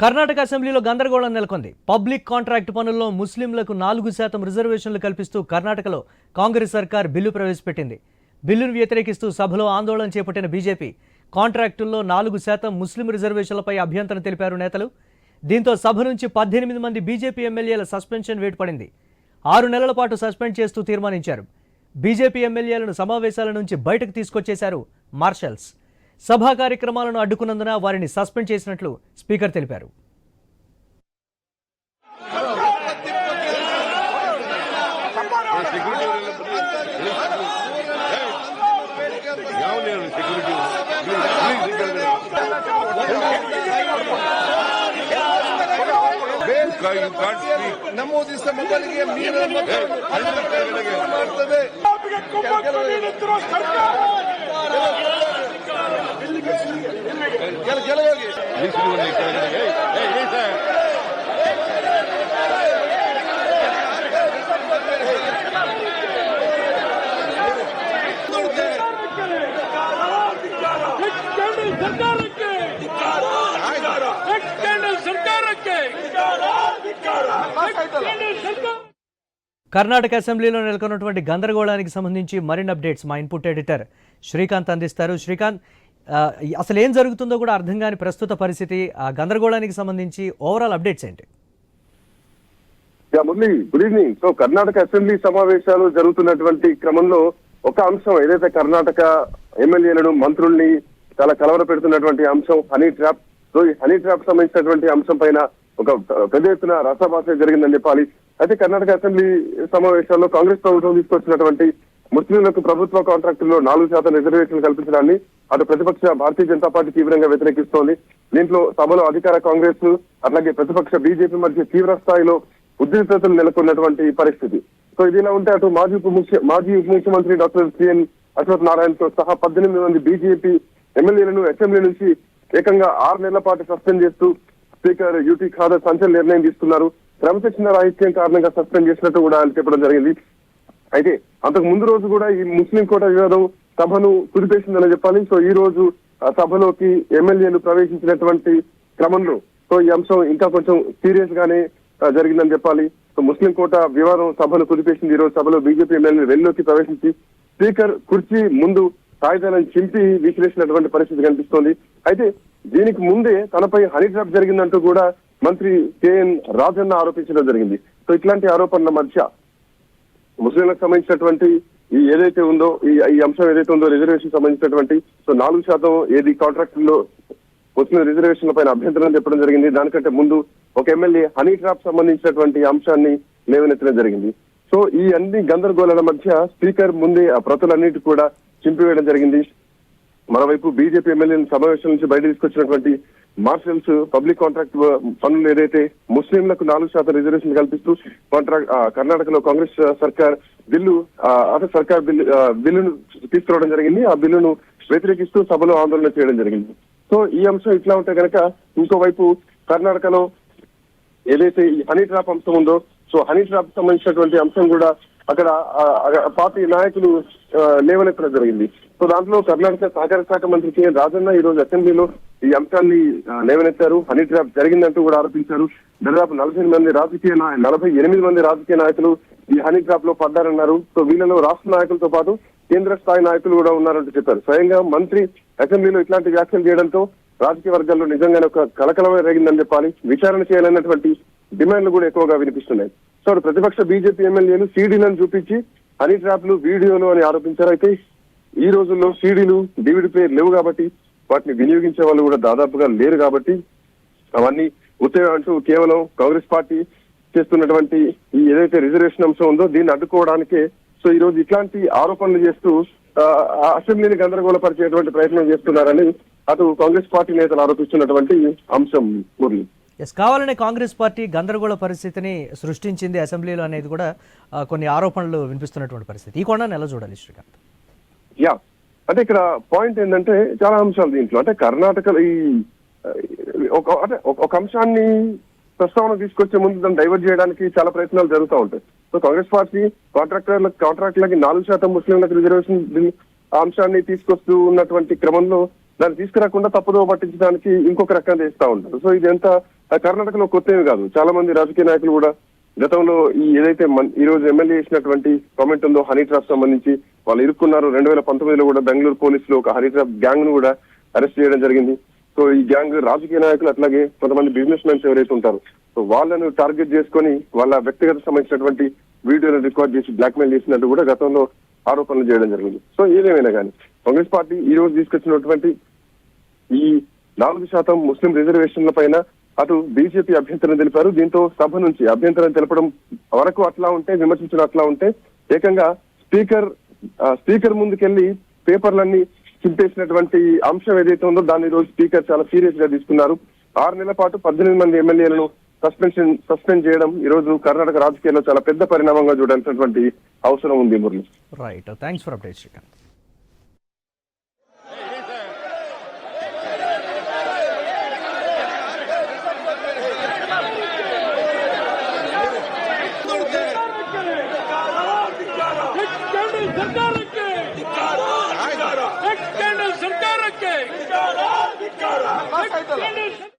కర్ణాటక అసెంబ్లీలో గందరగోళం నెలకొంది. పబ్లిక్ కాంట్రాక్ట్ పనుల్లో ముస్లింలకు 4% రిజర్వేషన్లు కల్పిస్తూ కర్ణాటకలో కాంగ్రెస్ సర్కార్ బిల్లు ప్రవేశపెట్టింది. బిల్లును వ్యతిరేకిస్తూ సభలో ఆందోళన చేపట్టిన బీజేపీ కాంట్రాక్టుల్లో 4% ముస్లిం రిజర్వేషన్లపై అభ్యంతరం తెలిపారు నేతలు. దీంతో సభ నుంచి 18 మంది బీజేపీ ఎమ్మెల్యేల సస్పెన్షన్ వేటు పడింది. 6 నెలల పాటు సస్పెండ్ చేస్తూ తీర్మానించారు. బీజేపీ ఎమ్మెల్యేలను సమావేశాల నుంచి బయటకు తీసుకొచ్చేశారు మార్షల్స్. సభా కార్యక్రమాలను అడ్డుకున్నందున వారిని సస్పెండ్ చేసినట్లు స్పీకర్ తెలిపారు. ನಮೂದಿಸಿದ ಮಕ್ಕಳಿಗೆ ನೀರು ಮಾಡ್ತದೆ. కర్ణాటక అసెంబ్లీలో నెలకొన్నటువంటి గందరగోళానికి సంబంధించి మరిన్ని అప్డేట్స్ మా ఇన్పుట్ ఎడిటర్ శ్రీకాంత్ అందిస్తారు. శ్రీకాంత్, అసలు ఏం జరుగుతుందో కూడా అర్థం కాని ప్రస్తుత పరిస్థితి, ఆ గందరగోళానికి సంబంధించి ఓవరాల్ అప్డేట్స్ ఏంటి? Murali, good evening. So Karnataka assembly సమావేశాలు జరుగుతున్నటువంటి క్రమంలో ఒక అంశం ఏదైతే కర్ణాటక ఎమ్మెల్యేలను మంత్రుల్ని చాలా కలవర పెడుతున్నటువంటి అంశం హనీ ట్రాప్. సో ఈ హనీ ట్రాప్ సంబంధించినటువంటి అంశం పైన ఒక పెద్ద ఎత్తున రసాభాస జరిగిందని చెప్పాలి. అయితే కర్ణాటక అసెంబ్లీ సమావేశాల్లో కాంగ్రెస్ ప్రభుత్వం తీసుకొచ్చినటువంటి ముస్లింలకు ప్రభుత్వ కాంట్రాక్టుల్లో 4% రిజర్వేషన్లు కల్పించడాన్ని అటు ప్రతిపక్ష భారతీయ జనతా పార్టీ తీవ్రంగా వ్యతిరేకిస్తోంది. దీంట్లో సభలో అధికార కాంగ్రెస్ అట్లాగే ప్రతిపక్ష బీజేపీ మధ్య తీవ్ర స్థాయిలో ఉద్రిక్తతలు నెలకొన్నటువంటి పరిస్థితి. సో ఇదిలా ఉంటే అటు మాజీ ఉప ముఖ్యమంత్రి డాక్టర్ సిఎన్ అశ్వత్ నారాయణతో సహా 18 మంది బీజేపీ ఎమ్మెల్యేలను అసెంబ్లీ నుంచి ఏకంగా 6 నెలల పాటు సస్పెండ్ చేస్తూ స్పీకర్ యూటీ ఖాదర్ సంచలన నిర్ణయం తీసుకున్నారు. క్రమశిక్షణ రాహిత్యం కారణంగా సస్పెండ్ చేసినట్టు కూడా ఆయన చెప్పడం జరిగింది. అయితే అంతకు ముందు రోజు కూడా ఈ ముస్లిం కోట వివాదం సభను కుదిపేసిందని చెప్పాలి. సో ఈ రోజు సభలోకి ఎమ్మెల్యేలు ప్రవేశించినటువంటి క్రమంలో సో ఈ అంశం ఇంకా కొంచెం సీరియస్ గానే జరిగిందని చెప్పాలి. సో ముస్లిం కోట వివాదం సభను కుదిపేసింది. ఈ రోజు సభలో బీజేపీ ఎమ్మెల్యేలు వెల్లోకి ప్రవేశించి స్పీకర్ కుర్చీ ముందు కాగితాలను చింపి విసిరేసినటువంటి పరిస్థితి కనిపిస్తోంది. అయితే దీనికి ముందే తనపై హనీ ట్రాప్ జరిగిందంటూ కూడా మంత్రి కేఎన్ రాజన్న ఆరోపించడం జరిగింది. సో ఇట్లాంటి ఆరోపణల మధ్య ముస్లింలకు సంబంధించినటువంటి ఈ ఏదైతే ఉందో ఈ అంశం ఏదైతే ఉందో రిజర్వేషన్ సంబంధించినటువంటి సో 4% ఏది కాంట్రాక్టుల్లో ముస్లిం రిజర్వేషన్ల పైన అభ్యంతరం చెప్పడం జరిగింది. దానికంటే ముందు ఒక ఎమ్మెల్యే హనీ ట్రాప్ సంబంధించినటువంటి అంశాన్ని లేవనెత్తడం జరిగింది. సో ఈ అన్ని గందరగోళాల మధ్య స్పీకర్ ముందే ఆ ప్రతులన్నిటి కూడా చింపివేయడం జరిగింది. మరోవైపు బీజేపీ ఎమ్మెల్యేలను సమావేశం నుంచి బయట తీసుకొచ్చినటువంటి మార్షల్స్ పబ్లిక్ కాంట్రాక్ట్ పనులు ఏదైతే ముస్లింలకు 4% రిజర్వేషన్ కల్పిస్తూ కర్ణాటకలో కాంగ్రెస్ సర్కార్ బిల్లును తీసుకురావడం జరిగింది. ఆ బిల్లును వ్యతిరేకిస్తూ సభలో ఆందోళన చేయడం జరిగింది. సో ఈ అంశం ఇట్లా ఉంటే కనుక ఇంకోవైపు కర్ణాటకలో ఏదైతే ఈ హనీ ట్రాప్ అంశం ఉందో సో హనీ ట్రాప్ సంబంధించినటువంటి అంశం కూడా అక్కడ పార్టీ నాయకులు లేవనెత్తడం జరిగింది. సో దాంట్లో కర్ణాటక సహకార శాఖ మంత్రి కేఎన్ రాజన్న ఈ రోజు అసెంబ్లీలో ఈ అంశాన్ని లేవనెత్తారు. హనీ ట్రాప్ జరిగిందంటూ కూడా ఆరోపించారు. దాదాపు 48 మంది రాజకీయ నాయకులు ఈ హనీ ట్రాప్ లో పడ్డారన్నారు. సో వీళ్ళలో రాష్ట్ర నాయకులతో పాటు కేంద్ర స్థాయి నాయకులు కూడా ఉన్నారంటూ చెప్పారు. స్వయంగా మంత్రి అసెంబ్లీలో ఇట్లాంటి వ్యాఖ్యలు చేయడంతో రాజకీయ వర్గాల్లో నిజంగానే ఒక కలకలమే రేగిందని చెప్పాలి. విచారణ చేయాలన్నటువంటి డిమాండ్లు కూడా ఎక్కువగా వినిపిస్తున్నాయి. సో ప్రతిపక్ష బీజేపీ ఎమ్మెల్యేలు సీడీలను చూపించి హనీ ట్రాప్లు వీడియోలు అని ఆరోపించారు. అయితే ఈ రోజుల్లో సీడీలు డివిడి ప్లేయర్ లేవు కాబట్టి వాటిని వినియోగించే వాళ్ళు కూడా దాదాపుగా లేరు కాబట్టి అవన్నీ ఉత్తేజం అంటూ కేవలం కాంగ్రెస్ పార్టీ చేస్తున్నటువంటి ఈ ఏదైతే రిజర్వేషన్ అంశం ఉందో దీన్ని అడ్డుకోవడానికే సో ఈ రోజు ఇట్లాంటి ఆరోపణలు చేస్తూ అసెంబ్లీని గందరగోళపరిచేటువంటి ప్రయత్నం చేస్తున్నారని అటు కాంగ్రెస్ పార్టీ నేతలు ఆరోపిస్తున్నటువంటి అంశం మురళి. కావాలనే కాంగ్రెస్ పార్టీ గందరగోళ పరిస్థితిని సృష్టించింది అసెంబ్లీలో అనేది కూడా కొన్ని ఆరోపణలు వినిపిస్తున్నటువంటి పరిస్థితి. ఈ కొండ ఎలా చూడాలి శ్రీకాంత్? అంటే ఇక్కడ పాయింట్ ఏంటంటే చాలా అంశాలు దీంట్లో. అంటే కర్ణాటక ఈ ఒక అంశాన్ని ప్రస్తావన తీసుకొచ్చే ముందు దాన్ని డైవర్ట్ చేయడానికి చాలా ప్రయత్నాలు జరుగుతూ ఉంటాయి. సో కాంగ్రెస్ పార్టీ కాంట్రాక్టులకి 4% ముస్లింలకు రిజర్వేషన్ అంశాన్ని తీసుకొస్తూ ఉన్నటువంటి క్రమంలో దాన్ని తీసుకురాకుండా తప్పుదో పట్టించడానికి ఇంకొక రకంగా చేస్తా ఉంటారు. సో ఇది ఎంత కర్ణాటకలో కొత్త ఏమి కాదు. చాలా మంది రాజకీయ నాయకులు కూడా గతంలో ఈ ఏదైతే ఈ రోజు ఎమ్మెల్యే చేసినటువంటి కామెంట్ ఉందో హనీ ట్రాప్ సంబంధించి వాళ్ళు ఇరుక్కున్నారు. 2019లో కూడా బెంగళూరు పోలీసులు ఒక హనీ ట్రాప్ గ్యాంగ్ ను కూడా అరెస్ట్ చేయడం జరిగింది. సో ఈ గ్యాంగ్ రాజకీయ నాయకులు అట్లాగే కొంతమంది బిజినెస్ మెన్స్ ఎవరైతే ఉంటారు సో వాళ్ళను టార్గెట్ చేసుకొని వాళ్ళ వ్యక్తిగత సంబంధించినటువంటి వీడియోలను రికార్డ్ చేసి బ్లాక్మెయిల్ చేసినట్టు కూడా గతంలో ఆరోపణలు చేయడం జరిగింది. సో ఏదేమైనా కానీ కాంగ్రెస్ పార్టీ ఈ రోజు తీసుకొచ్చినటువంటి ఈ 4% ముస్లిం రిజర్వేషన్ల పైన అటు బీజేపీ అభ్యంతరం తెలిపారు. దీంతో సభ నుంచి అభ్యంతరం తెలపడం వరకు అట్లా ఉంటే, విమర్శించడం అట్లా ఉంటే, ఏకంగా స్పీకర్ ముందుకెళ్లి పేపర్లన్నీ చింపేసినటువంటి అంశం ఏదైతే ఉందో దాన్ని ఈ రోజు స్పీకర్ చాలా సీరియస్ గా తీసుకున్నారు. 6 నెలల పాటు 18 మంది ఎమ్మెల్యేలను సస్పెండ్ చేయడం ఈ రోజు కర్ణాటక రాజకీయాల్లో చాలా పెద్ద పరిణామంగా చూడాల్సినటువంటి అవసరం ఉంది. Murali, right, thanks for update Srikanth. सरकार के